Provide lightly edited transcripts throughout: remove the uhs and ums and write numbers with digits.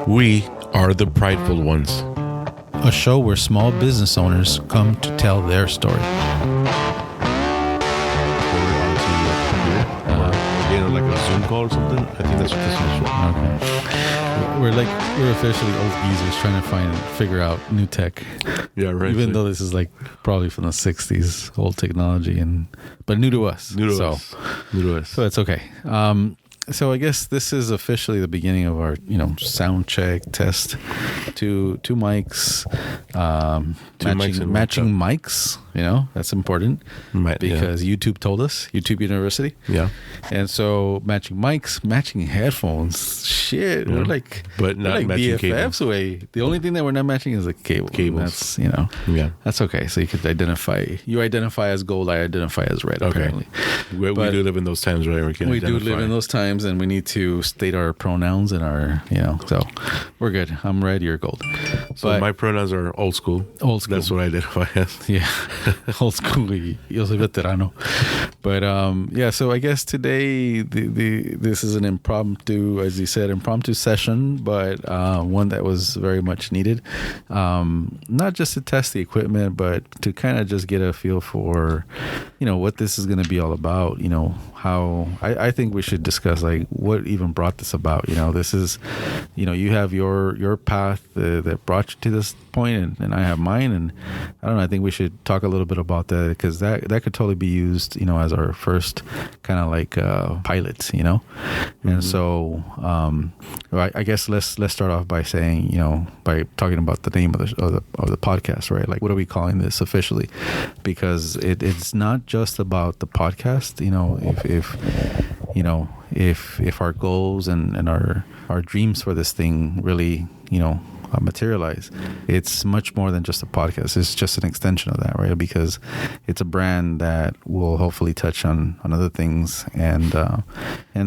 We are the prideful ones. A show where small business owners come to tell their story. Like a Zoom call or something. I think that's what this is for. Okay. We're officially old geezers trying to figure out new tech. Yeah, right. Even though this is like probably from the 60s, old technology, but new to us. New to us. So it's okay. So I guess this is officially the beginning of our, sound check test. Two mics, matching mics. That's important because YouTube told us, YouTube University. Yeah. And so matching mics, matching headphones. Shit, yeah. but not like matching BFFs away. The only thing that we're not matching is the cable. Cables. That's that's okay. So you could identify. You identify as gold. I identify as red. Okay. Apparently, we do live in those times, right? We do live in those times, and we need to state our pronouns and our, So we're good. I'm red. You're gold. So my pronouns are old school. Old school. That's what I identify as. Yeah, old school. Yo soy veterano. But so I guess today this is an impromptu, as you said, impromptu session, but one that was very much needed. Not just to test the equipment, but to kind of just get a feel for, what this is going to be all about. How I think we should discuss like what even brought this about. This is, you have your path that brought you to this point, and I have mine, and I don't know. I think we should talk a little bit about that because that could totally be used, as our first kind of like pilots, Mm-hmm. And so I guess let's start off by saying, by talking about the name of the podcast, right? Like, what are we calling this officially? Because it's not just about the podcast, if our goals and our dreams for this thing really, materialize, it's much more than just a podcast. It's just an extension of that, right? Because it's a brand that will hopefully touch on other things, and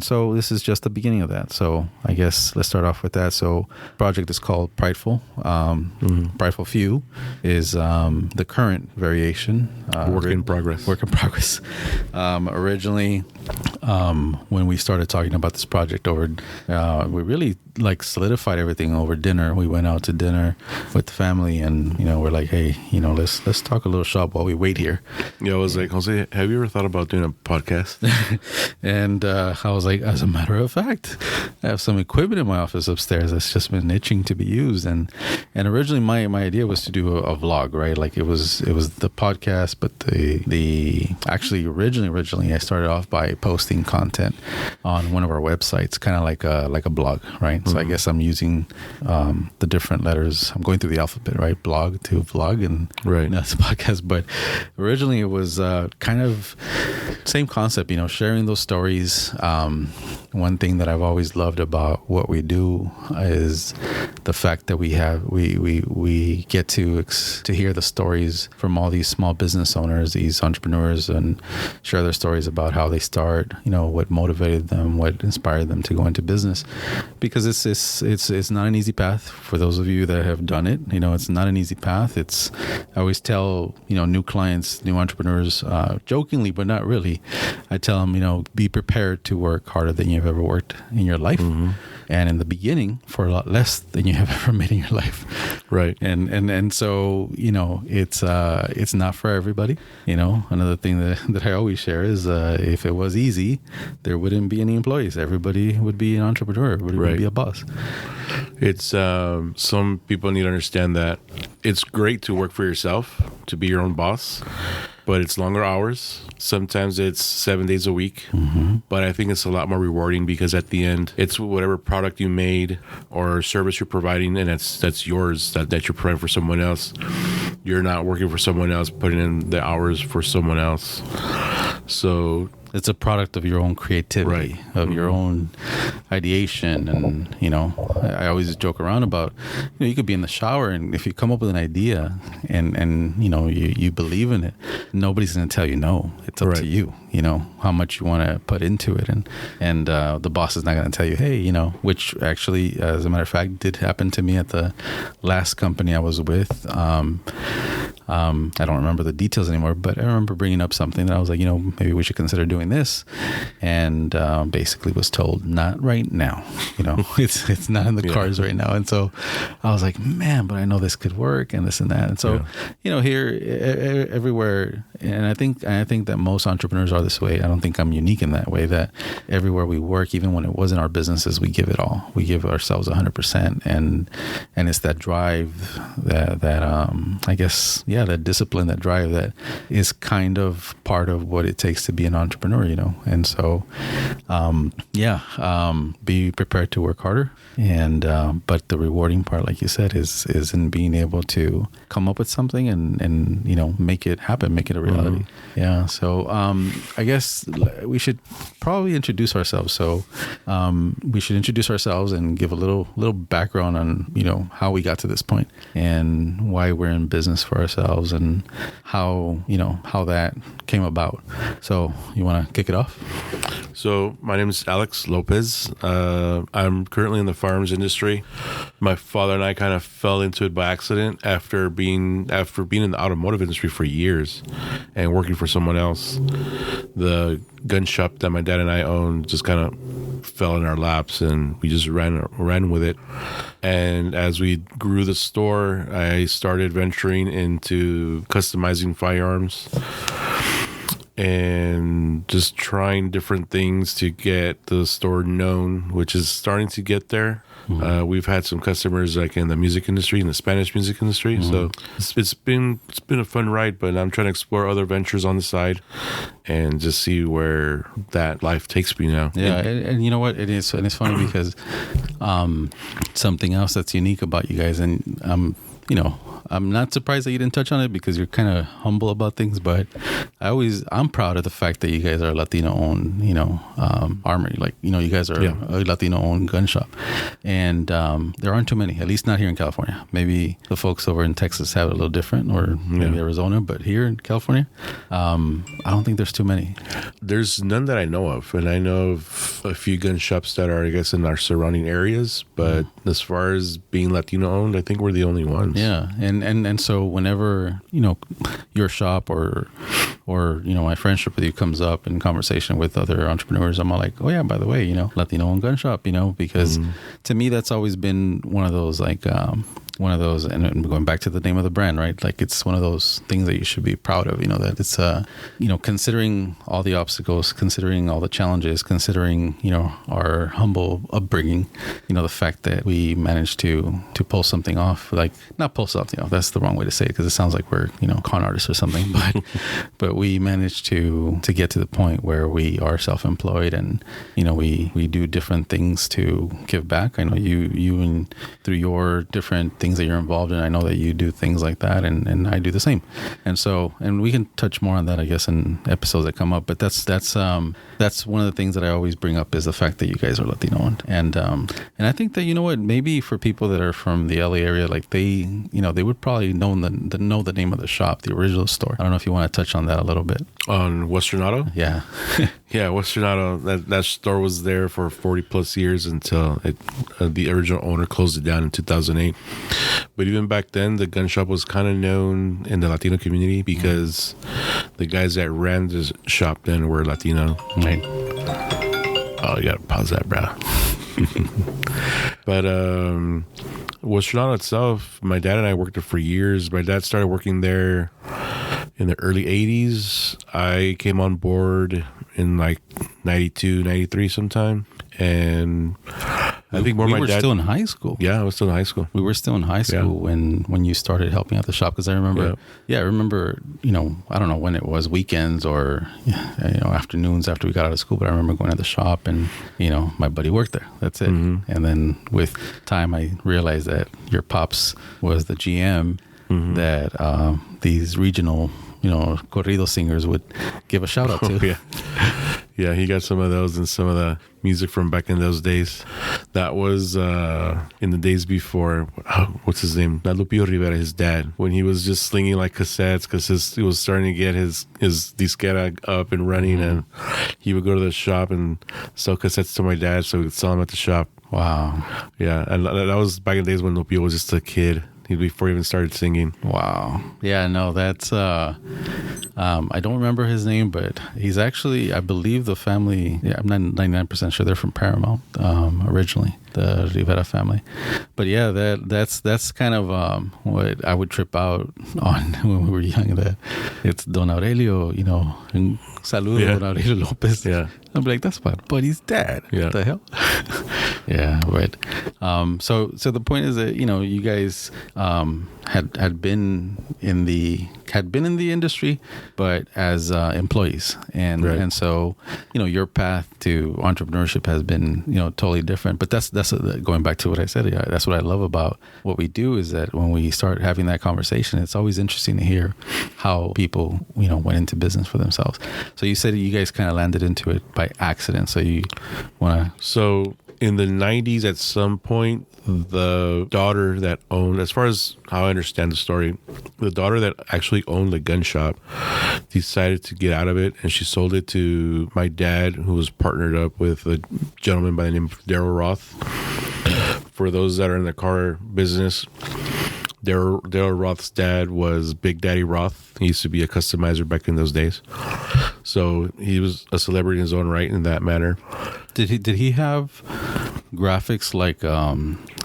so this is just the beginning of that. So I guess let's start off with that. So project is called Prideful. Prideful Few is the current variation. Work in progress. Originally, when we started talking about this project we really solidified everything over dinner. We went out to dinner with the family, and we're like, hey, let's talk a little shop while we wait here. Yeah, I was like, Jose, have you ever thought about doing a podcast? And I was like, as a matter of fact, I have some equipment in my office upstairs that's just been itching to be used. And originally my idea was to do a vlog, right? Like it was the podcast, but originally I started off by posting content on one of our websites, kind of like a blog, right? Mm-hmm. So I guess I'm using the different letters. I'm going through the alphabet, right? Blog to vlog, and that's a podcast. But originally it was kind of same concept, sharing those stories. One thing that I've always loved about what we do is the fact that we get to hear the stories from all these small business owners, these entrepreneurs, and share their stories about how they start, what motivated them, what inspired them to go into business. Because it's not an easy path for those of you that have done it. It's not an easy path. I always tell, new clients, new entrepreneurs, jokingly, but not really. I tell them, be prepared to work harder than you've ever worked in your life. Mm-hmm. And in the beginning, for a lot less than you have ever made in your life. Right. And so, it's not for everybody. Another thing that I always share is if it was easy, there wouldn't be any employees. Everybody would be an entrepreneur. Everybody would be a boss. It's some people need to understand that it's great to work for yourself, to be your own boss, but it's longer hours. Sometimes it's 7 days a week, mm-hmm. But I think it's a lot more rewarding because at the end, it's whatever product you made or service you're providing, and that's yours, that you're providing for someone else. You're not working for someone else, putting in the hours for someone else. So it's a product of your own creativity, of your own ideation. And, I always joke around about, you could be in the shower, and if you come up with an idea and you believe in it, nobody's going to tell you no. It's up to you, how much you want to put into it. And the boss is not going to tell you, hey, which actually, as a matter of fact, did happen to me at the last company I was with. I don't remember the details anymore, but I remember bringing up something that I was like, maybe we should consider doing this, and basically was told not right now. It's not in the cards right now. And so I was like, man, but I know this could work and this and that. And so here, everywhere, and I think that most entrepreneurs are this way. I don't think I'm unique in that way. That everywhere we work, even when it wasn't our businesses, we give it all. We give ourselves 100%, and it's that drive, that I guess, that discipline, that drive, that is kind of part of what it takes to be an entrepreneur, And so, be prepared to work harder, and but the rewarding part, like you said, is in being able to come up with something and make it happen, make it a reality. Mm-hmm. Yeah. So I guess we should probably introduce ourselves. So we should introduce ourselves and give a little background on how we got to this point and why we're in business for ourselves and how that came about. So you want to kick it off? So my name is Alex Lopez. I'm currently in the farms industry. My father and I kind of fell into it by accident after being in the automotive industry for years and working for someone else. The gun shop that my dad and I owned just kind of fell in our laps, and we just ran with it. And as we grew the store, I started venturing into customizing firearms and just trying different things to get the store known, which is starting to get there. Mm-hmm. We've had some customers like in the music industry, in the Spanish music industry. Mm-hmm. So it's been a fun ride, but I'm trying to explore other ventures on the side and just see where that life takes me now. Yeah, and you know what? It is, and it's funny because something else that's unique about you guys, and I'm not surprised that you didn't touch on it because you're kind of humble about things, but I'm proud of the fact that you guys are Latino-owned, armory. Like, you guys are a Latino-owned gun shop. And there aren't too many, at least not here in California. Maybe the folks over in Texas have it a little different, or maybe Arizona, but here in California, I don't think there's too many. There's none that I know of, and I know of a few gun shops that are, I guess, in our surrounding areas, but as far as being Latino-owned, I think we're the only ones. Yeah, and so whenever your shop or my friendship with you comes up in conversation with other entrepreneurs, I'm all like, oh yeah, by the way, Latino-owned gun shop, because to me that's always been one of those and going back to the name of the brand, right? Like, it's one of those things that you should be proud of, that it's, considering all the obstacles, considering all the challenges, considering, our humble upbringing, the fact that we managed to pull something off, like, not pull something off, that's the wrong way to say it, because it sounds like we're, con artists or something, but we managed to get to the point where we are self-employed and, we do different things to give back. I know you and through your different things that you're involved in, I know that you do things like that, and I do the same. And so, and we can touch more on that, I guess, in episodes that come up. But that's one of the things that I always bring up is the fact that you guys are Latino-owned, and I think that maybe for people that are from the LA area, like they would probably know the name of the shop, the original store. I don't know if you want to touch on that a little bit. On Western Auto? Yeah. Yeah, Western Auto, that store was there for 40 plus years until the original owner closed it down in 2008. But even back then, the gun shop was kind of known in the Latino community because the guys that ran the shop then were Latino. Right. Oh, you gotta pause that, bro. But Western Auto itself, my dad and I worked there for years. My dad started working there in the early 80s. I came on board in like 92, 93 sometime. And I think we were still in high school. Yeah, I was still in high school. We were still in high school when you started helping out the shop. Because I remember, I remember, I don't know when it was, weekends or, afternoons after we got out of school. But I remember going to the shop and, my buddy worked there. That's it. Mm-hmm. And then with time, I realized that your pops was the GM that these regional, corrido singers would give a shout out to. Oh, yeah. Yeah, he got some of those and some of the music from back in those days. That was in the days before, what's his name? Not Lupillo Rivera, his dad, when he was just slinging like cassettes because he was starting to get his disquera up and running, and he would go to the shop and sell cassettes to my dad so we could sell them at the shop. Wow. Yeah, and that was back in the days when Lupillo was just a kid. before he even started singing. Wow. Yeah, no, that's I don't remember his name, but he's actually, I believe the family, I'm not 99% sure they're from Paramount originally, the Rivera family. But yeah, that's kind of what I would trip out on when we were young, that it's Don Aurelio, and saludo Don Aurelio Lopez. Yeah. I'm like, that's my buddy's dad. Yeah. What the hell? Yeah, right. So the point is that, you guys had been in the industry, but as employees, and right. and so your path to entrepreneurship has been totally different. But that's going back to what I said. That's what I love about what we do, is that when we start having that conversation, it's always interesting to hear how people went into business for themselves. So you said you guys kind of landed into it by accident. So you want to? So in the 90s, at some point, the daughter that owned, as far as how I understand the story, the daughter that actually owned the gun shop decided to get out of it, and she sold it to my dad, who was partnered up with a gentleman by the name of Daryl Roth. For those that are in the car business, Daryl Roth's dad was Big Daddy Roth. He used to be a customizer back in those days. So he was a celebrity in his own right in that manner. Did he have graphics like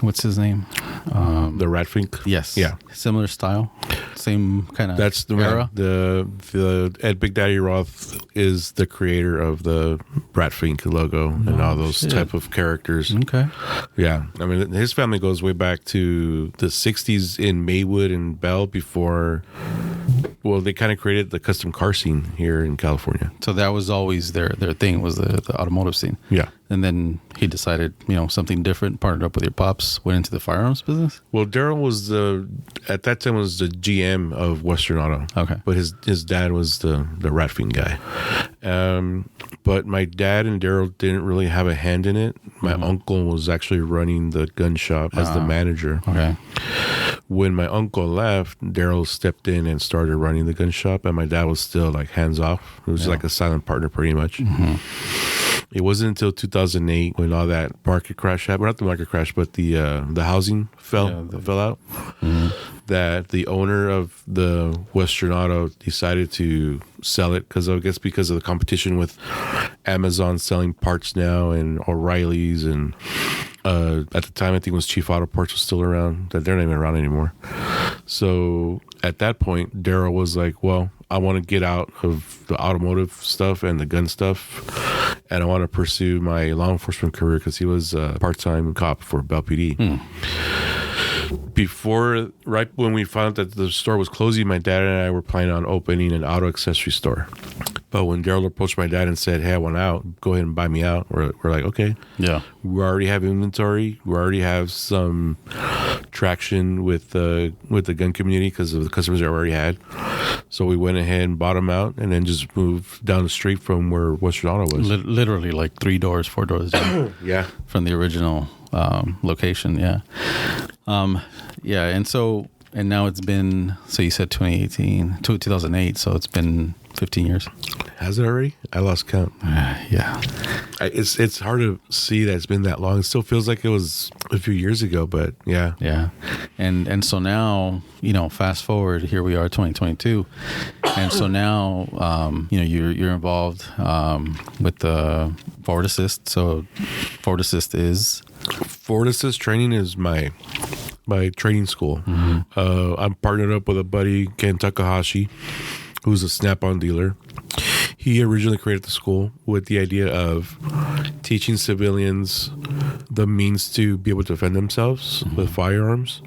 what's his name? The Ratfink? Yes. Yeah. Similar style? Same kind of That's the era? The Ed Big Daddy Roth is the creator of the Ratfink logo and all those type of characters. Okay. Yeah. I mean, his family goes way back to the 60s in Maywood and Bell before, well, they kind of created the custom car scene here in California. So that was always their thing, was the automotive scene. Yeah. And then he decided, something different, partnered up with your pops, went into the firearms business? Well, Daryl was at that time was the GM of Western Auto. Okay. But his dad was the Ratfink guy. But my dad and Daryl didn't really have a hand in it. My uncle was actually running the gun shop as the manager. Okay. When my uncle left, Daryl stepped in and started running the gun shop, and my dad was still like hands off. It was like a silent partner pretty much. Mm-hmm. It wasn't until 2008 when all that market crash happened. Not the market crash, but the housing fell out. Mm-hmm. That the owner of the Western Auto decided to sell it because of the competition with Amazon selling parts now, and O'Reilly's, and at the time I think it was Chief Auto Parts was still around. That they're not even around anymore. So at that point, Daryl was like, well, I want to get out of the automotive stuff and the gun stuff, and I want to pursue my law enforcement career, because he was a part-time cop for Bell PD. Right when we found out that the store was closing, my dad and I were planning on opening an auto accessory store. But when Daryl approached my dad and said, hey, I want out, go ahead and buy me out, we're like, okay. Yeah. We already have inventory. We already have some traction with the gun community because of the customers that we already had. So we went ahead and bought them out, and then just moved down the street from where Western Auto was. Literally like 4 doors down. Yeah. From the original location. Yeah. Yeah. And now it's been, so you said 2008. So it's been 15 years. Has it already? I lost count. Yeah. It's hard to see that it's been that long. It still feels like it was a few years ago, but yeah. Yeah. And so now, fast forward, here we are, 2022. And so now, you're involved with the Forward Assist. So Forward Assist training is my training school. Mm-hmm. I'm partnered up with a buddy, Ken Takahashi, who's a Snap-on dealer. He originally created the school with the idea of teaching civilians the means to be able to defend themselves with firearms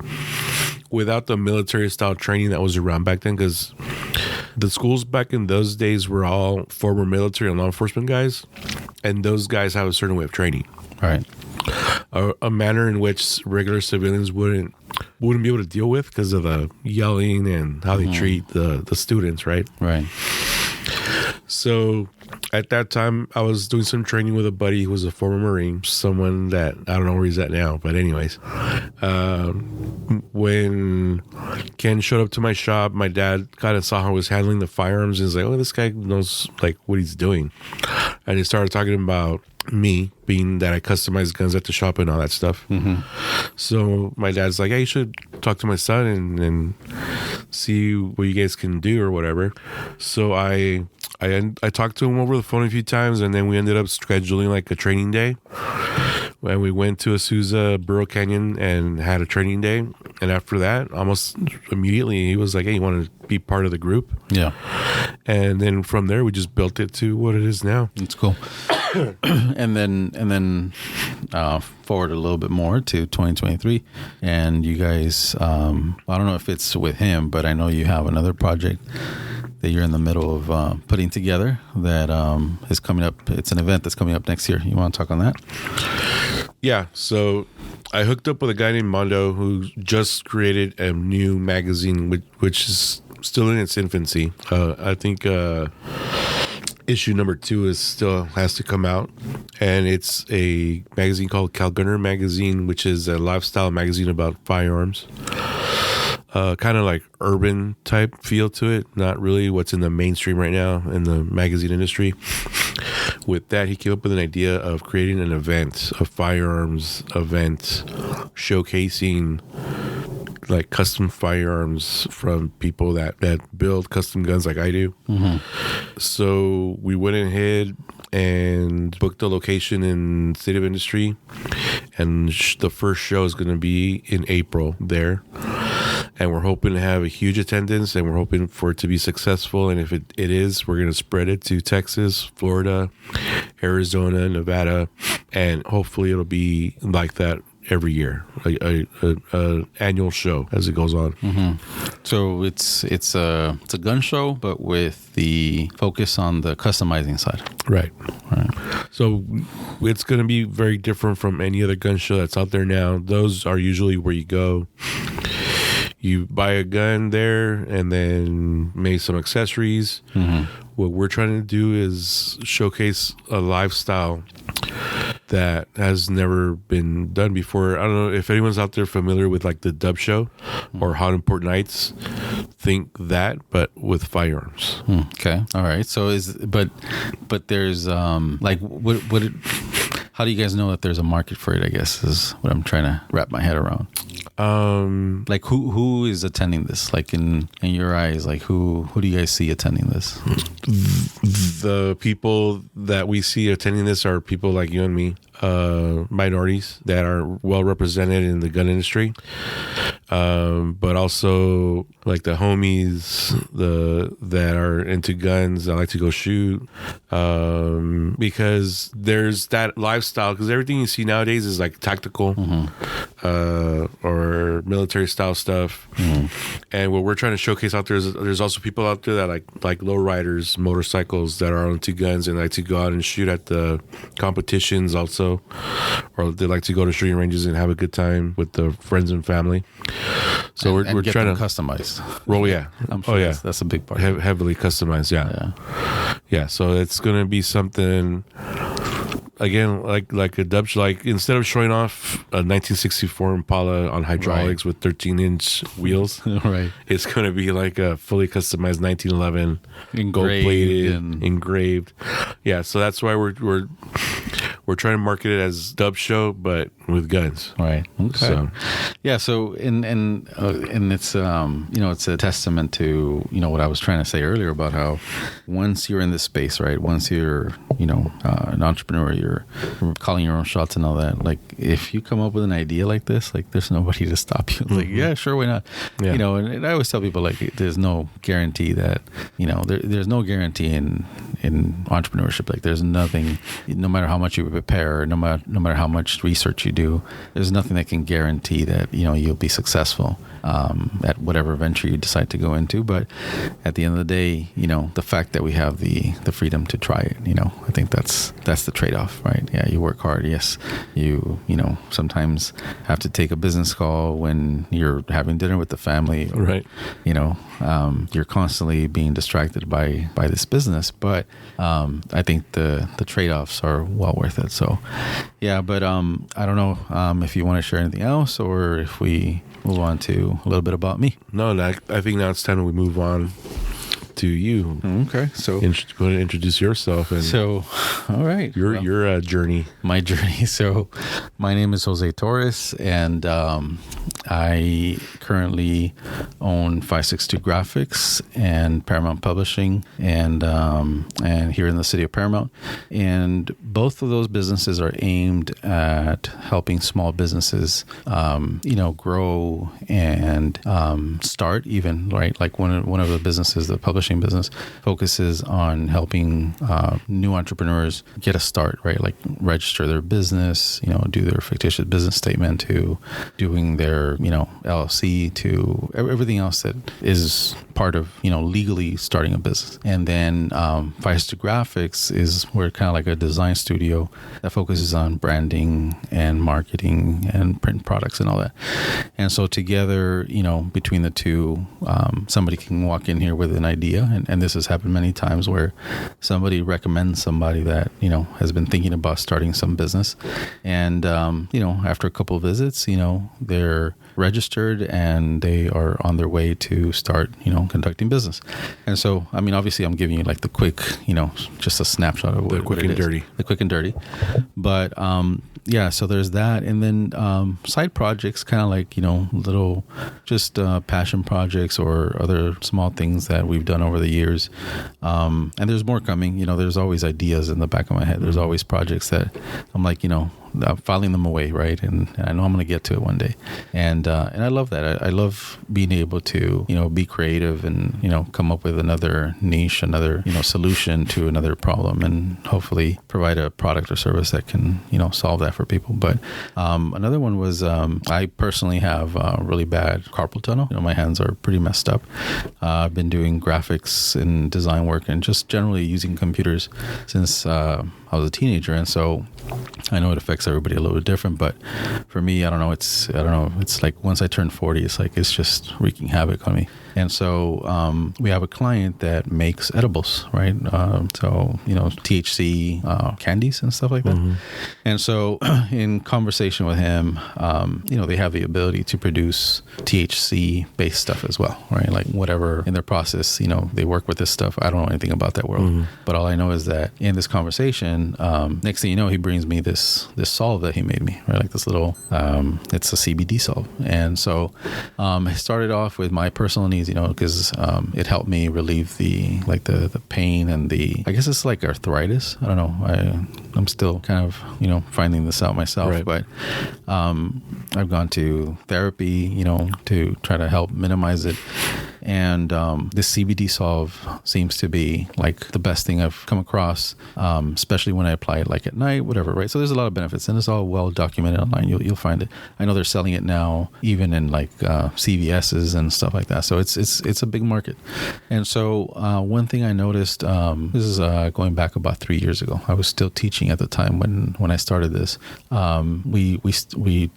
without the military-style training that was around back then, because the schools back in those days were all former military and law enforcement guys, and those guys have a certain way of training. All right. A manner in which regular civilians wouldn't be able to deal with because of the yelling and how they treat the students, right? Right. So at that time, I was doing some training with a buddy who was a former Marine, someone that I don't know where he's at now, but anyways, when Ken showed up to my shop, my dad kind of saw how I was handling the firearms, and he's like, oh, this guy knows like what he's doing. And he started talking about me, being that I customize guns at the shop and all that stuff. So my dad's like, hey, you should talk to my son and see what you guys can do or whatever. So I talked to him over the phone a few times, and then we ended up scheduling like a training day. And we went to Azusa Burro Canyon and had a training day. And after that, almost immediately, he was like, hey, you want to be part of the group? Yeah. And then from there, we just built it to what it is now. It's cool. and then forward a little bit more to 2023, and you guys, I don't know if it's with him, but I know you have another project that you're in the middle of putting together that is coming up. It's an event that's coming up next year. You want to talk on that? Yeah. So I hooked up with a guy named Mondo who just created a new magazine, which is still in its infancy. I think issue number 2 still has to come out, and it's a magazine called Calgunner Magazine, which is a lifestyle magazine about firearms. Kind of like urban type feel to it, not really what's in the mainstream right now in the magazine industry. With that, he came up with an idea of creating an event, a firearms event, showcasing like custom firearms from people that build custom guns like I do. So we went ahead and booked a location in State of Industry, and the first show is going to be in April there. And we're hoping to have a huge attendance, and we're hoping for it to be successful. And if it is, we're going to spread it to Texas, Florida, Arizona, Nevada, and hopefully it'll be like that every year, a annual show as it goes on. So it's a gun show, but with the focus on the customizing side. Right. So it's going to be very different from any other gun show that's out there now. Those are usually where you go. You buy a gun there and then maybe some accessories. What we're trying to do is showcase a lifestyle that has never been done before. I don't know if anyone's out there familiar with like the Dub Show or Hot Import Nights. Think that, but with firearms. Okay. All right. So but there's like what how do you guys know that there's a market for it, I guess, is what I'm trying to wrap my head around. Like who is attending this? Like in your eyes, like who do you guys see attending this? The people that we see attending this are people like you and me, minorities that are well represented in the gun industry, but also like the homies that are into guns, that like to go shoot, because there's that lifestyle. Because everything you see nowadays is like tactical, or military style stuff. And what we're trying to showcase out there is there's also people out there that like low riders, motorcycles that are into guns and like to go out and shoot at the competitions also, or they like to go to shooting ranges and have a good time with the friends and family. So we're get trying to customize. Roll, yeah. I'm sure that's a big part. Heavily customized, yeah. So it's gonna be something. Again, like a Dub Show, like instead of showing off a 1964 Impala on hydraulics with 13-inch wheels, right? It's going to be like a fully customized 1911 engraved, engraved. Yeah, so that's why we're trying to market it as Dub Show, but with guns. Right. Okay. So. Yeah. So and it's it's a testament to what I was trying to say earlier about how once you're in this space, right? Once you're an entrepreneur, you're calling your own shots and all that. Like if you come up with an idea like this, like there's nobody to stop you. Like yeah, sure, why not? Yeah. And I always tell people like there's no guarantee that there's no guarantee in entrepreneurship. Like there's nothing, no matter how much you prepare, no matter how much research you do, there's nothing that can guarantee that you'll be successful at whatever venture you decide to go into. But at the end of the day, the fact that we have the freedom to try it, I think that's the trade-off, right? Yeah, you work hard. Yes, you sometimes have to take a business call when you're having dinner with the family, right? You're constantly being distracted by this business, but I think the trade-offs are well worth it. So yeah, but I don't know if you want to share anything else or if we move on to a little bit about me. No, I think now it's time we move on to you. Okay. So, Go ahead and introduce yourself and all right. your journey. My journey. So, my name is Jose Torres, and I currently own 562 Graphics and Paramount Publishing, and here in the city of Paramount. And both of those businesses are aimed at helping small businesses, grow and start. Even right, like one of the businesses, the publishing business, focuses on helping new entrepreneurs get a start. Right, like register their business, do their fictitious business statement, to doing their LLC, to everything else that is part of legally starting a business. And then 562 Graphics is where kind of like a design studio that focuses on branding and marketing and print products and all that. And so together, between the two, somebody can walk in here with an idea, and this has happened many times where somebody recommends somebody that has been thinking about starting some business, and after a couple of visits, they're registered and they are on their way to start conducting business. And so obviously I'm giving you like the quick just a snapshot of The quick and dirty. But so there's that. And then side projects, kind of like little just passion projects or other small things that we've done over the years. And there's more coming. There's always ideas in the back of my head. There's always projects that I'm like filing them away, right? And I know I'm going to get to it one day. And I love that. I love being able to be creative and come up with another niche, another solution to another problem, and hopefully provide a product or service that can solve that for people. But another one was I personally have really bad carpal tunnel. My hands are pretty messed up. I've been doing graphics and design work and just generally using computers since I was a teenager, and so I know it affects everybody a little bit different, but for me, I don't know. It's like once I turn 40, it's just wreaking havoc on me. And so we have a client that makes edibles, right? So THC candies and stuff like that. Mm-hmm. And so in conversation with him, they have the ability to produce THC-based stuff as well, right? Like whatever in their process, they work with this stuff. I don't know anything about that world, but all I know is that in this conversation, next thing you know, he brings me this solve that he made me, right? Like this little, it's a CBD solve. And so I started off with my personal needs, because it helped me relieve the pain and I guess it's like arthritis. I don't know. I'm still kind of, finding this out myself, right. But I've gone to therapy, to try to help minimize it. And this CBD solve seems to be like the best thing I've come across, especially when I apply it like at night, whatever, right? So there's a lot of benefits, and it's all well documented online. You'll find it. I know they're selling it now, even in like CVS's and stuff like that. So it's a big market. And so one thing I noticed, this is going back about 3 years ago. I was still teaching at the time when I started this. We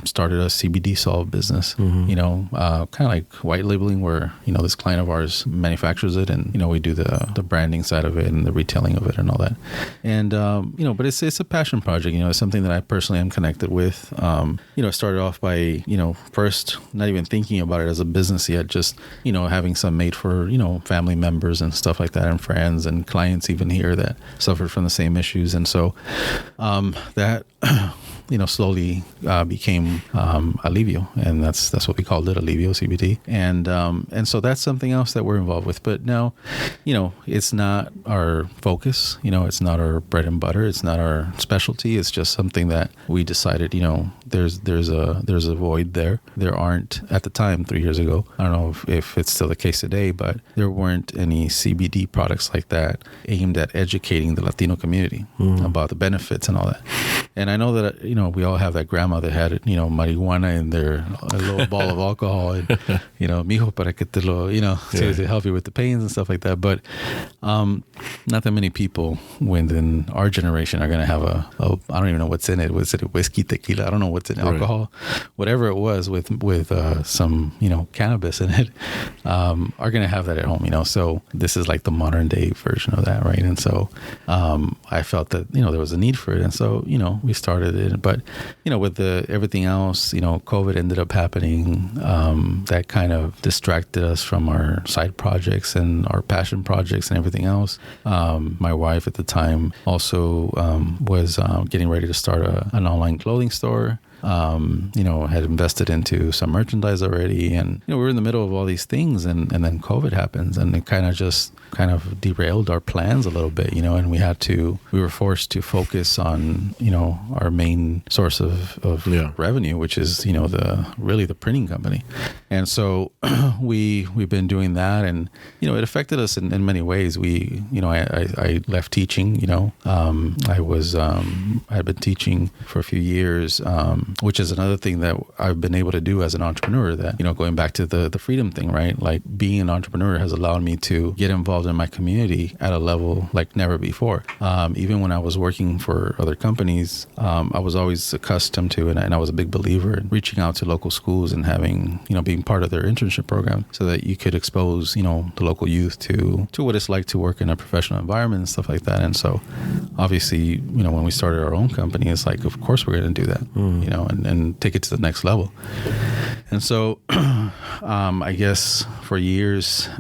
started a CBD solve business. Mm-hmm. Kind of like white labeling, where this client of ours manufactures it, and we do the branding side of it and the retailing of it and all that. And but it's a passion project. It's something that I personally am connected with. I started off by first not even thinking about it as a business yet, just having some made for family members and stuff like that, and friends and clients even here that suffered from the same issues. And so that slowly became Alivio, and that's what we called it, Alivio CBD. And so that's something else that we're involved with. But now, it's not our focus. It's not our bread and butter. It's not our specialty. It's just something that we decided. There's a void there. There aren't, at the time 3 years ago, I don't know if it's still the case today, but there weren't any CBD products like that aimed at educating the Latino community about the benefits and all that. And I know that we all have that grandma that had marijuana in their a little ball of alcohol, and mijo para que te lo to help you with the pains and stuff like that. But not that many people within our generation are going to have I don't even know what's in it. Was it whiskey, tequila? I don't know what's in alcohol, whatever it was with some cannabis in it. Are going to have that at home. So this is like the modern day version of that, right? And so I felt that there was a need for it, and so we started it. But, with everything else, COVID ended up happening. That kind of distracted us from our side projects and our passion projects and everything else. My wife at the time also was getting ready to start an online clothing store. Had invested into some merchandise already, and we were in the middle of all these things, and then COVID happens, and it kind of derailed our plans a little bit, and we were forced to focus on our main source of revenue, which is the printing company. And so we've been doing that, and it affected us in many ways. I left teaching. I had been teaching for a few years, which is another thing that I've been able to do as an entrepreneur, that, going back to the freedom thing, right? Like, being an entrepreneur has allowed me to get involved in my community at a level like never before. Even when I was working for other companies, I was always accustomed to, and I was a big believer in reaching out to local schools and having, being part of their internship program, so that you could expose, the local youth to what it's like to work in a professional environment and stuff like that. And so obviously, when we started our own company, it's like, of course we're going to do that, and take it to the next level. And so I guess for years,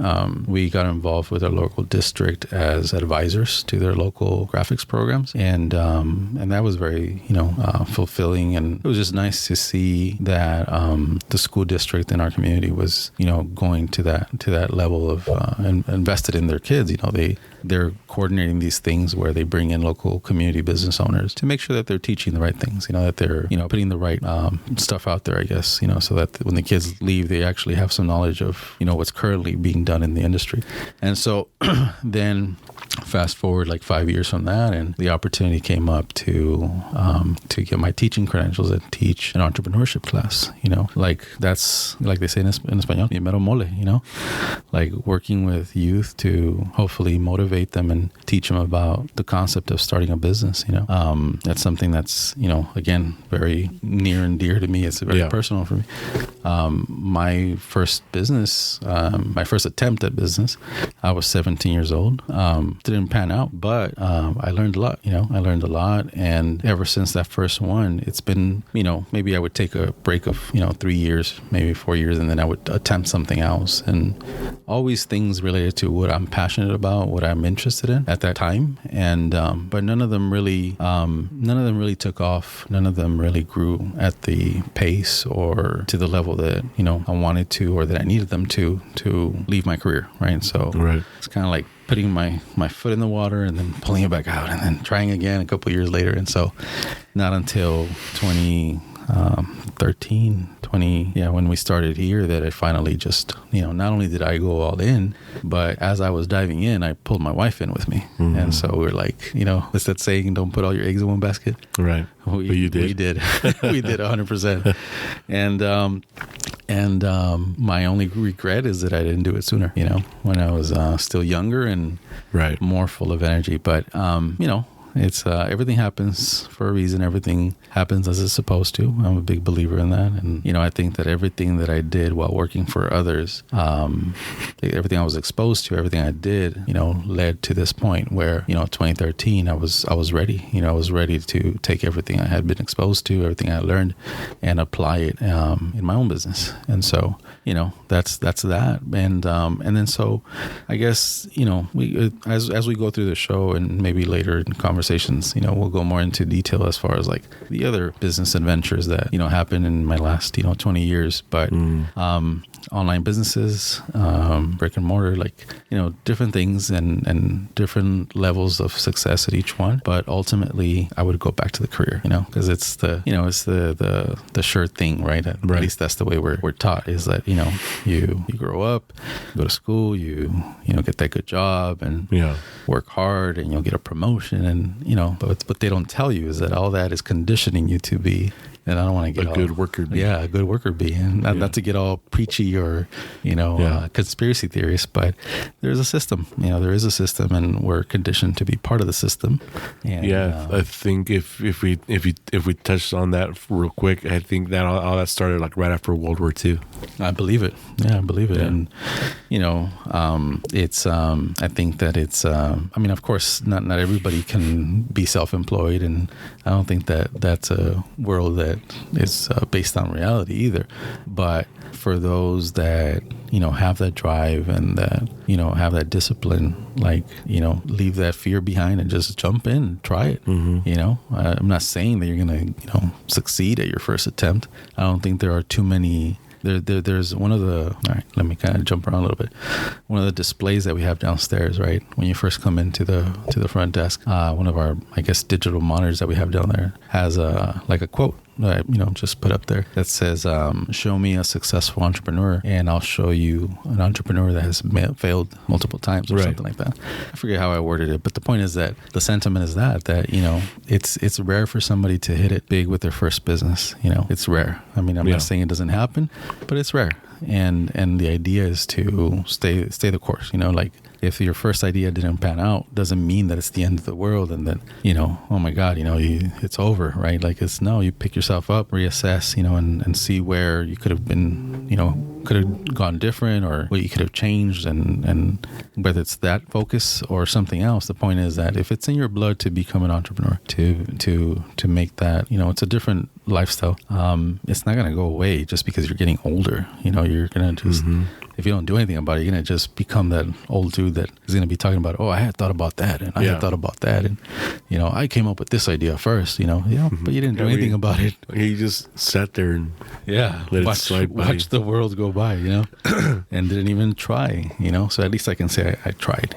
we got involved with our local district as advisors to their local graphics programs. And that was very, fulfilling. And it was just nice to see that the school district in our community was, going to that level of invested in their kids. They're coordinating these things where they bring in local community business owners to make sure that they're teaching the right things, that they're, putting the right stuff out there, I guess, so that when the kids leave, they actually have some knowledge of, what's currently being done in the industry. And so then fast forward like 5 years from that, and the opportunity came up to get my teaching credentials and teach an entrepreneurship class, like that's, like they say in Espanol, mi mero mole, like working with youth to hopefully motivate them and teach them about the concept of starting a business. That's something that's, again, very near and dear to me. It's very personal for me. My first business, my first attempt at business, I was 17 years old. Didn't pan out, but I learned a lot. I learned a lot, and ever since that first one, it's been, maybe I would take a break of 3 years, maybe 4 years, and then I would attempt something else, and always things related to what I'm passionate about, what I'm interested in at that time. And but none of them really took off. None of them really grew at the pace or to the level that I wanted to, or that I needed them to leave my career, right? So it's kind of like putting my foot in the water and then pulling it back out and then trying again a couple of years later. And so not until 2013, when we started here, that I finally just, not only did I go all in, but as I was diving in, I pulled my wife in with me. Mm-hmm. And so we're like, what's that saying? Don't put all your eggs in one basket. Right. But you did. We did. We did 100%. And my only regret is that I didn't do it sooner, when I was still younger and more full of energy. But, it's everything happens for a reason. Everything happens as it's supposed to. I'm a big believer in that. And, I think that everything that I did while working for others, everything I was exposed to, everything I did, led to this point where, 2013, I was ready. I was ready to take everything I had been exposed to, everything I learned, and apply it in my own business. And so, that's that. And then so I guess, we as we go through the show and maybe later in conversations, we'll go more into detail as far as like the other business adventures that, happened in my last, 20 years. But online businesses, brick and mortar, like, different things and different levels of success at each one. But ultimately, I would go back to the career, because it's the sure thing, right? At least that's the way we're taught, is that, you grow up, go to school, you get that good job and work hard, and you'll get a promotion. And, but what they don't tell you is that all that is conditioning you to be And I don't want to get a good worker bee. Yeah, a good worker bee. And not to get all preachy or, conspiracy theories, but there's a system. There is a system, and we're conditioned to be part of the system. And, I think if we touched on that real quick, I think that all that started like right after World War II. I believe it. Yeah, I believe it. Yeah. And it's I think that it's of course not everybody can be self-employed, and I don't think that that's a world that is based on reality either. But for those that have that drive and that have that discipline, like leave that fear behind and just jump in, try it. I'm not saying that you're gonna succeed at your first attempt. I don't think there are too many. There's one of the, all right, let me kind of jump around a little bit. One of the displays that we have downstairs, right, when you first come into the front desk, one of our, I guess, digital monitors that we have down there has a quote that I, just put up there that says, show me a successful entrepreneur and I'll show you an entrepreneur that has failed multiple times, or something like that. I forget how I worded it, but the point is that the sentiment is that it's rare for somebody to hit it big with their first business. It's rare. I mean, I'm not saying it doesn't happen, but it's rare. And the idea is to stay the course. Like, if your first idea didn't pan out, doesn't mean that it's the end of the world and that, oh my God, it's over, right? Like, you pick yourself up, reassess, and see where you could have been, could have gone different, or what you could have changed, and whether it's that focus or something else. The point is that if it's in your blood to become an entrepreneur, to make that, it's a different lifestyle. It's not going to go away just because you're getting older. You're going to just, if you don't do anything about it, you're going to just become that old dude that is going to be talking about, oh, I had thought about that, and I had thought about that, and I came up with this idea first, but you didn't do anything about it. You just sat there and let it slide by. Watch the world go by, and didn't even try, So at least I can say I tried,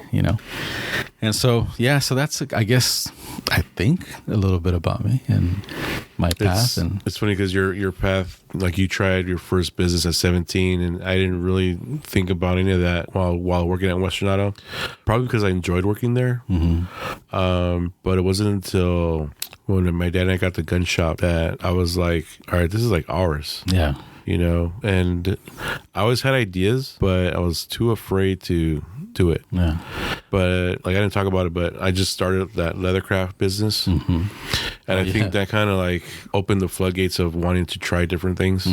And so so that's, I guess, I think a little bit about me and my path. And it's funny because your path, like, you tried your first business at 17, and I didn't really think about any of that while working at Western Auto, probably because I enjoyed working there. But it wasn't until when my dad and I got the gun shop that I was like, all right, this is like ours. Yeah. And I always had ideas, but I was too afraid to do it. Yeah. But like, I didn't talk about it, but I just started that leathercraft business. And I think that kind of like opened the floodgates of wanting to try different things.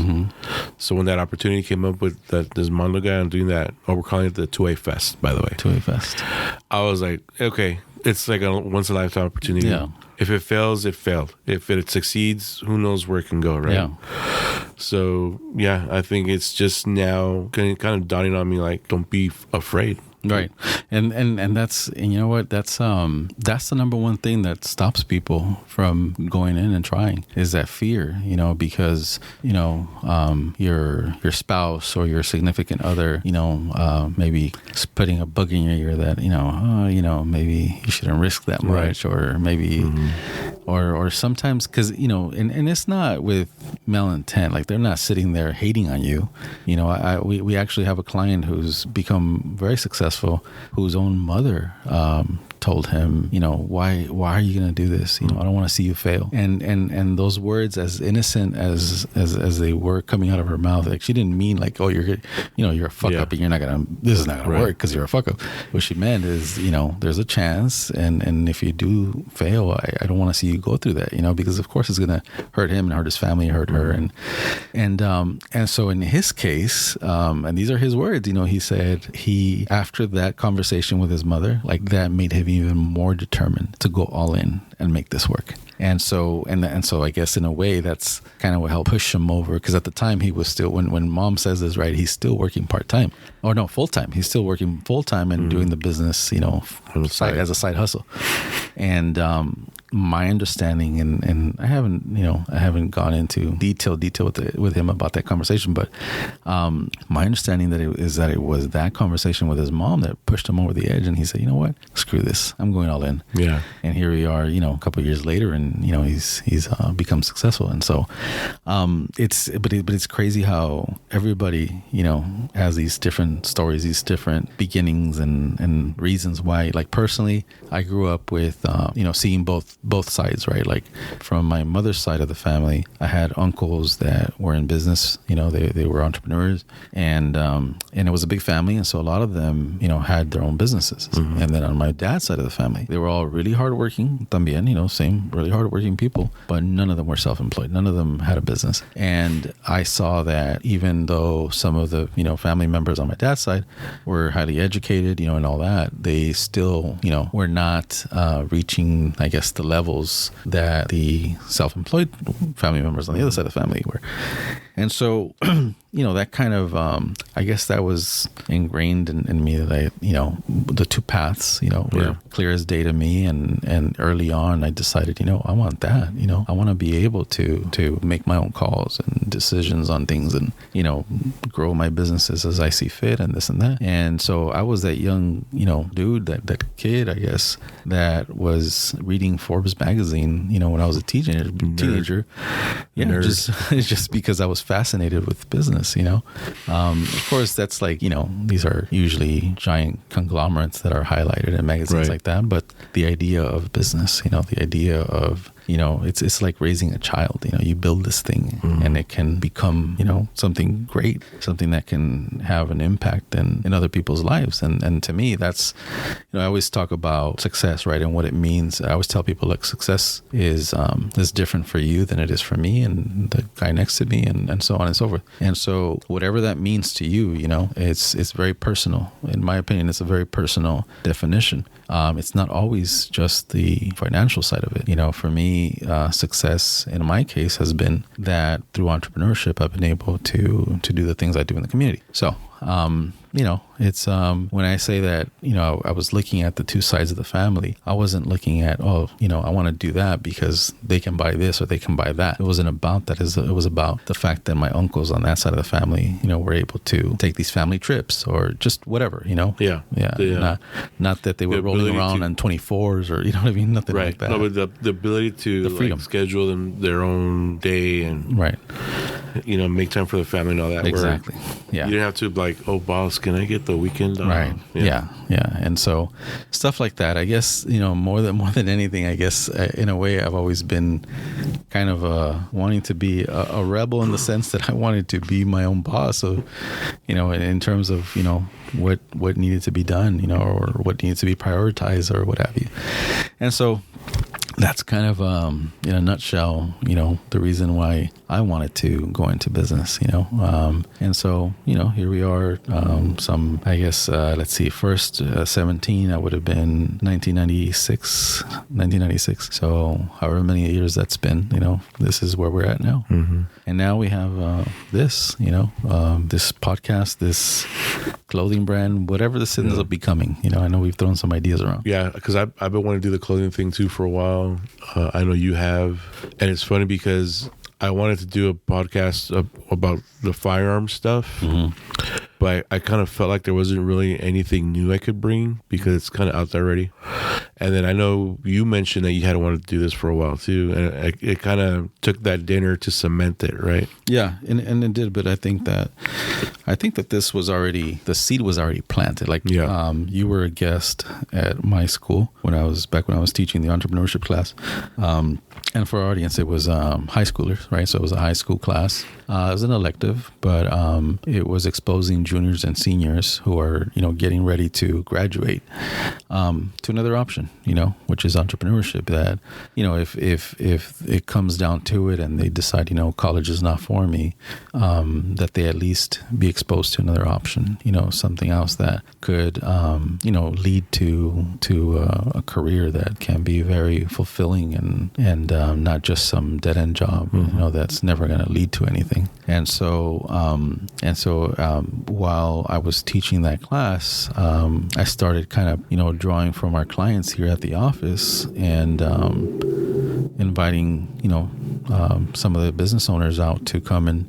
So when that opportunity came up with this Mondo guy and doing that, we're calling it the 2A Fest, by the way. 2A Fest. I was like, okay, it's like a once in a lifetime opportunity. Yeah. If it fails, it failed. If it succeeds, who knows where it can go, right? Yeah. So, I think it's just now kind of dawning on me, like, don't be afraid. Right. And that's, and you know what, that's the number one thing that stops people from going in and trying, is that fear, because, your spouse or your significant other, maybe putting a bug in your ear that, maybe you shouldn't risk that much, or maybe, or sometimes, cause, and it's not with malintent, like they're not sitting there hating on you. We actually have a client who's become very successful, whose own mother told him, why are you going to do this? I don't want to see you fail. And those words, as innocent as they were coming out of her mouth, like, she didn't mean like, oh, you're a fuck up and this is not going to work because you're a fuck up. What she meant is, there's a chance, and if you do fail, I don't want to see you go through that, because of course it's going to hurt him and hurt his family, hurt her. And so in his case, and these are his words, he said after that conversation with his mother, like, that made him even more determined to go all in and make this work. And so I guess in a way that's kind of what helped push him over, because at the time he was still, when mom says this, right, he's still working part-time, or no, full-time. He's still working full-time and doing the business, as a side hustle. And my understanding, and I haven't gone into detail with him about that conversation, but my understanding is that it was that conversation with his mom that pushed him over the edge, and he said, you know what, screw this, I'm going all in. Yeah. And here we are, a couple of years later, and he's become successful. And so it's crazy how everybody has these different stories, these different beginnings and reasons why, like personally, I grew up with, seeing both sides, right? Like from my mother's side of the family, I had uncles that were in business, they were entrepreneurs, and it was a big family. And so a lot of them, had their own businesses. And then on my dad's side of the family, they were all really hardworking, también, same really hardworking people, but none of them were self-employed. None of them had a business. And I saw that even though some of the, family members on my dad's side were highly educated, and all that, they still, were not reaching, I guess, the levels that the self-employed family members on the other side of the family were. And so, that kind of, I guess that was ingrained in me that the two paths, were clear as day to me. And early on, I decided, I want that, I want to be able to make my own calls and decisions on things and, grow my businesses as I see fit and this and that. And so I was that young, dude, that kid, I guess, that was reading Forbes magazine, when I was a teenager. Yeah, just because I was fascinated with business, Of course, that's like, these are usually giant conglomerates that are highlighted in magazines like that. But the idea of business, the idea of, it's like raising a child. You build this thing and it can become, something great, something that can have an impact in other people's lives. And to me, that's, I always talk about success, right? And what it means. I always tell people, like, success is different for you than it is for me and the guy next to me and so on and so forth. And so whatever that means to you, it's very personal. In my opinion, it's a very personal definition. It's not always just the financial side of it. For me, success in my case has been that through entrepreneurship, I've been able to do the things I do in the community. So, it's when I say that, I was looking at the two sides of the family, I wasn't looking at, I want to do that because they can buy this or they can buy that. It wasn't about that. It was about the fact that my uncles on that side of the family, were able to take these family trips or just whatever, Yeah. Not that they were rolling around on 24s or, what I mean? Nothing like that. No, but the ability to the freedom. Schedule them their own day and, make time for the family and all that. Exactly. Yeah. You didn't have to like, oh, boss, can I get the weekend off? Right. Yeah. And so stuff like that, I guess, more than anything, I guess, in a way, I've always been kind of wanting to be a rebel in the sense that I wanted to be my own boss. So, in terms of, what needed to be done, or what needed to be prioritized or what have you. And so that's kind of, in a nutshell, the reason why I wanted to go into business, and so, here we are, I guess, let's see, first 17, I would have been 1996. So however many years that's been, this is where we're at now. Mm-hmm. And now we have this, this podcast, this clothing brand, whatever this ends up becoming. I know we've thrown some ideas around. Yeah, because I've been wanting to do the clothing thing too for a while. I know you have. And it's funny because I wanted to do a podcast about the firearm stuff. Mm-hmm. But I kind of felt like there wasn't really anything new I could bring because it's kind of out there already. And then I know you mentioned that you had wanted to do this for a while too. And it kind of took that dinner to cement it, right? Yeah, and it did. But I think that this was already, the seed was already planted. Like, you were a guest at my school when I was teaching the entrepreneurship class. And for our audience, it was high schoolers, right? So it was a high school class. It was an elective, but it was exposing juniors and seniors who are, getting ready to graduate to another option, which is entrepreneurship. That, if it comes down to it and they decide, college is not for me, that they at least be exposed to another option, something else that could, lead to a career that can be very fulfilling and not just some dead end job, that's never going to lead to anything. And so while I was teaching that class, I started kind of, drawing from our clients here at the office and inviting, some of the business owners out to come and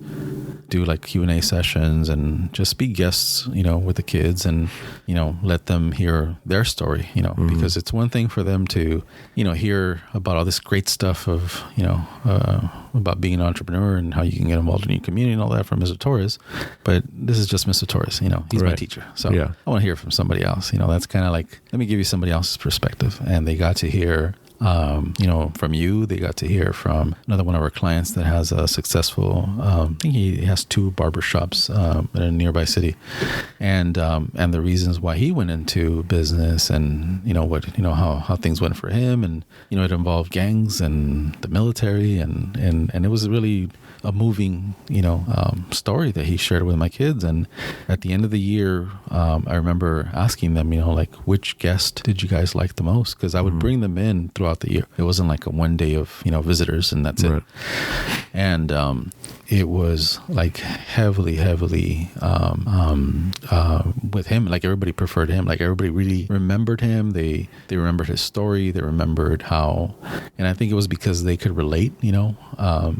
do like Q&A sessions and just be guests, with the kids and, let them hear their story, because it's one thing for them to, hear about all this great stuff of, about being an entrepreneur and how you can get involved in your community and all that from Mr. Torres. But this is just Mr. Torres, he's my teacher. So I want to hear from somebody else. That's kind of like, let me give you somebody else's perspective. And they got to hear from you. They got to hear from another one of our clients that has a successful, I think he has 2 barbershops in a nearby city, and the reasons why he went into business, and how things went for him, and it involved gangs and the military, and it was really a moving, story that he shared with my kids. And at the end of the year, I remember asking them, like, which guest did you guys like the most? Because I would bring them in throughout the year. It wasn't like a one day of, visitors and that's it. And it was like heavily with him. Like everybody preferred him. Like everybody really remembered him. They remembered his story. They remembered how, and I think it was because they could relate,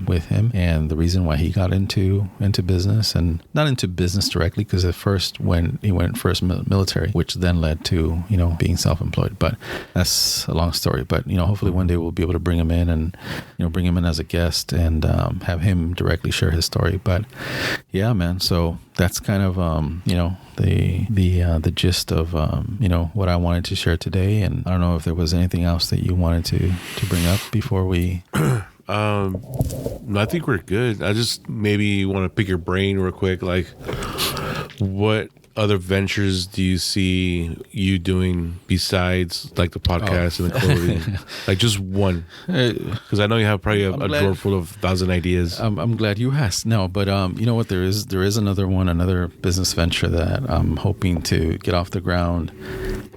with him, and the reason why he got into business, and not into business directly, because at first when he went first military, which then led to being self-employed. But that's a long story. But hopefully one day we'll be able to bring him in and bring him in as a guest and have him directly share his story. But yeah, man. So that's kind of the gist of what I wanted to share today. And I don't know if there was anything else that you wanted to bring up before we. I think we're good. I just maybe want to pick your brain real quick. Like, what other ventures do you see you doing besides like the podcast and the clothing? Like just one, because I know you have probably a drawer full of 1,000 ideas. I'm glad you asked. No, but you know what? There is another business venture that I'm hoping to get off the ground.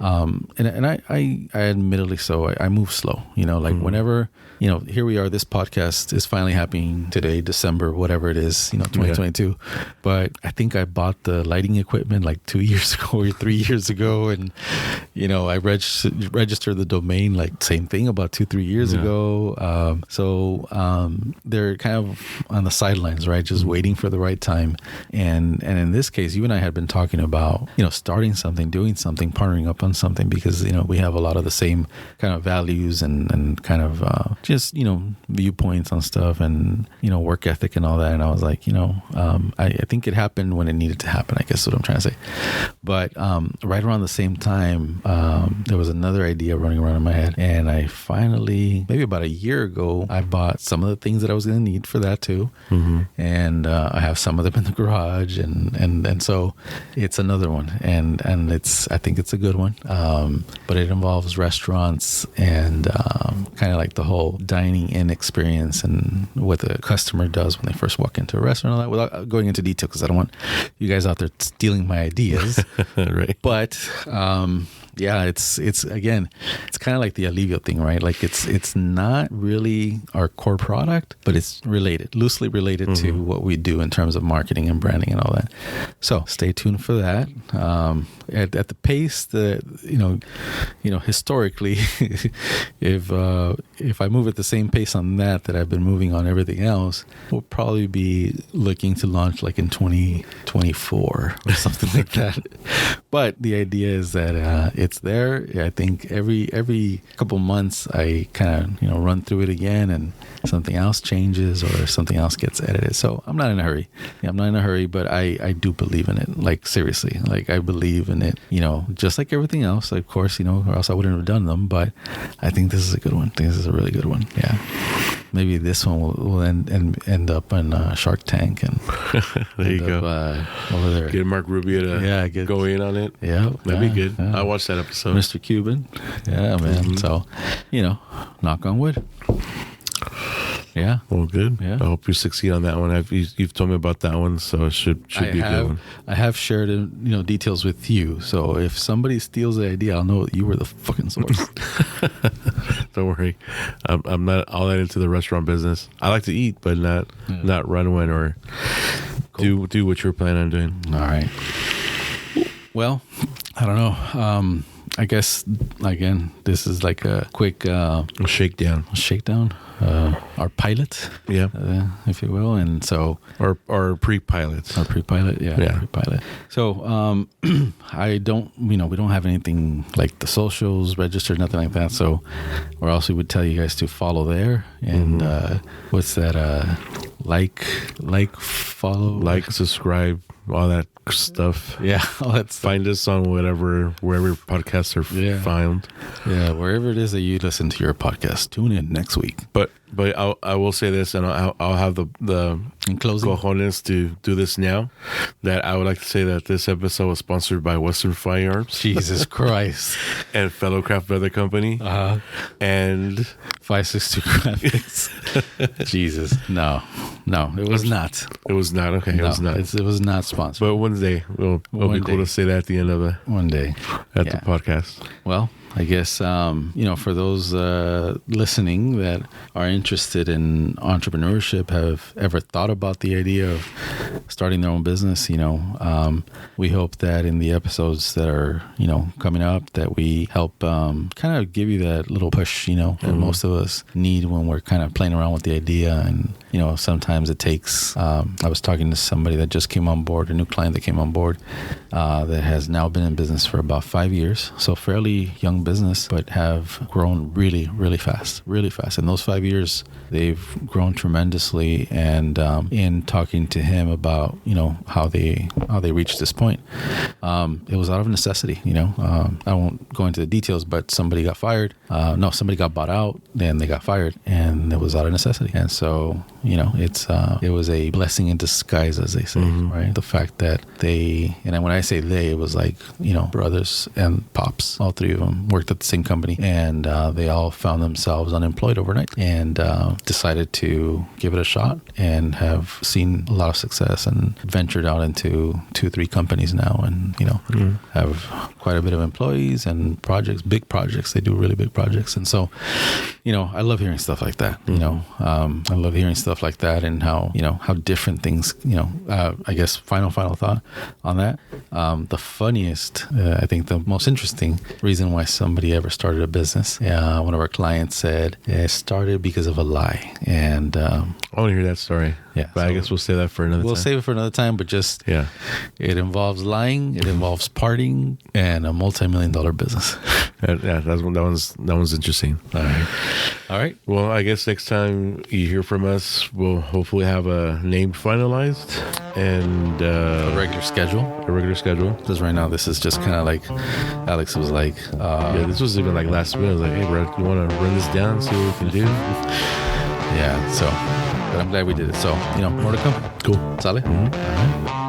And I admittedly so I move slow. Whenever. Here we are, this podcast is finally happening today, December, whatever it is, 2022. Yeah. But I think I bought the lighting equipment like 2 years ago or 3 years ago. And, I registered the domain, like same thing about 2-3 years ago. So they're kind of on the sidelines, right? Just waiting for the right time. And in this case, you and I had been talking about, starting something, doing something, partnering up on something, because, we have a lot of the same kind of values and kind of, just, viewpoints on stuff and, work ethic and all that. And I was like, I think it happened when it needed to happen, I guess is what I'm trying to say. But right around the same time, there was another idea running around in my head. And I finally, maybe about a year ago, I bought some of the things that I was going to need for that too. Mm-hmm. And I have some of them in the garage. And so it's another one. And I think it's a good one. But it involves restaurants and kind of like the whole dining in experience and what the customer does when they first walk into a restaurant and all that, without going into detail, because I don't want you guys out there stealing my ideas. Right. But yeah, it's again, it's kind of like the Alivio thing, right? Like it's not really our core product, but it's loosely related to what we do in terms of marketing and branding and all that. So stay tuned for that. At the pace that historically, if I move at the same pace on that I've been moving on everything else, we'll probably be looking to launch like in 2024 or something like that. But the idea is that it's there. I think every couple months I kind of run through it again, and something else changes or something else gets edited. So I'm not in a hurry. I'm not in a hurry, but I do believe in it. Like seriously, like I believe in it. Just like everything else, of course. Or else I wouldn't have done them. But I think this is a good one. I think this is a really good one. Yeah. Maybe this one will end up in Shark Tank and there you go over there. Get Mark Rubio to go in on it. Yeah, that'd be good. Yeah. I watched that episode. Mr. Cuban. Yeah, man. Mm-hmm. So, knock on wood. Yeah. Well, good. Yeah. I hope you succeed on that one. You've told me about that one, so it should be a good one. I have shared details with you. So if somebody steals the idea, I'll know that you were the fucking source. Don't worry. I'm not all that into the restaurant business. I like to eat, but not run one or do what you're planning on doing. All right. Well, I don't know. I guess again, this is like a quick Shakedown. shakedown, our pilot, Yeah. if you will, and so Or pre-pilots. our pre-pilot, Yeah. pre-pilot. So I don't, we don't have anything like the socials registered, nothing like that. So, or else we would tell you guys to follow there. And what's that? Follow, Like, subscribe, all that stuff. yeah, all that stuff. Find us on wherever podcasts are Yeah. found. Yeah, wherever it is that you listen to your podcast, tune in next week. But I will say this, and I'll have the In closing, cojones to do this now. That I would like to say that this episode was sponsored by Western Firearms Jesus Christ, and Fellow Craft Leather Company. And 562 graphics. Jesus, no, it was not. it was not okay. It was not. It was not sponsored. But one day it'll be One cool day. to say that at the end of One day, the Yeah. podcast. Well, I guess, for those listening that are interested in entrepreneurship, have ever thought about the idea of starting their own business, we hope that in the episodes that are, coming up, that we help kind of give you that little push, that most of us need when we're kind of playing around with the idea. And, sometimes it takes, I was talking to somebody that just came on board, a new client that came on board, that has now been in business for about 5 years. So fairly young business, but have grown really, really fast. In those 5 years, they've grown tremendously. And in talking to him about, how they reached this point, it was out of necessity. I won't go into the details, but somebody got fired. Somebody got bought out, and they got fired, and it was out of necessity. And so, it was a blessing in disguise, as they say, right? The fact that and when I say they, it was like, brothers and pops, all three of them worked at the same company, and they all found themselves unemployed overnight, and decided to give it a shot, and have seen a lot of success, and ventured out into 2-3 companies now, and have quite a bit of employees and projects, big projects. They do really big projects. And so, I love hearing stuff like that. I love hearing stuff like that, and how different things, I guess final thought on that. The funniest, I think the most interesting reason why somebody ever started a business, one of our clients said it started because of a lie. And I want to hear that story. Yeah, But I guess we'll save that for another time. we'll save it for another time, but just, Yeah. it involves lying, it involves partying, and a multi-million-dollar business. Yeah, that one's interesting. All right. Well, I guess next time you hear from us, we'll hopefully have a name finalized and Regular schedule. a regular schedule. Because right now, this is just kind of like, Alex was like, Yeah, this was even like last minute. I was like, hey, bro, you want to run this down, see what we can do? yeah, so, but I'm glad we did it. So, more to come. Cool. Sale? All right.